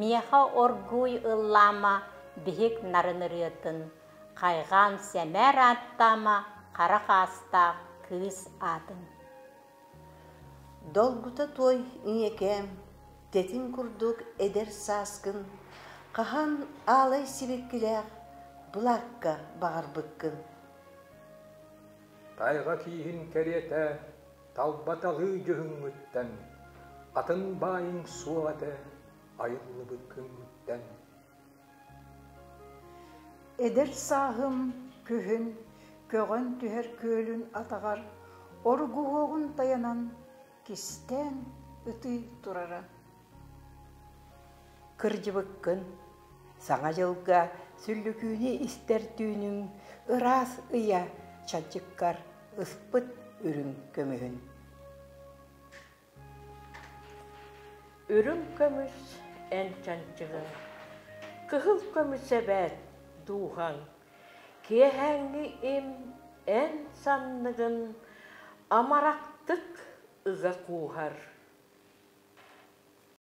меха оргуй ыллама бихик нарынырыытын, қайған сәмәр аттама қара қастақ кыз атын. Долгута той инекем, тетин курдук эдер саскын, қахан алай сибеккілер, бұлаққа бағар бұккын. Тайға кейін кереті, талбатағы жөһің үттен, атын байың суаты, айылы бүккін үттен. Эдер сағым күхін, көгін түхер көлін атағар, оргуғығын таянан, кистен үті тұрара. Кыржыбыккын, саңа жылға сүллікүйіне істер түйінің ырас ұя чанчықкар ұспыт үрін көмігін. Үрін көміс ән чанчығы, кығыл көмісе бәт дуған, кехәңгі им ән саннығын амарақтық ұға қуғар.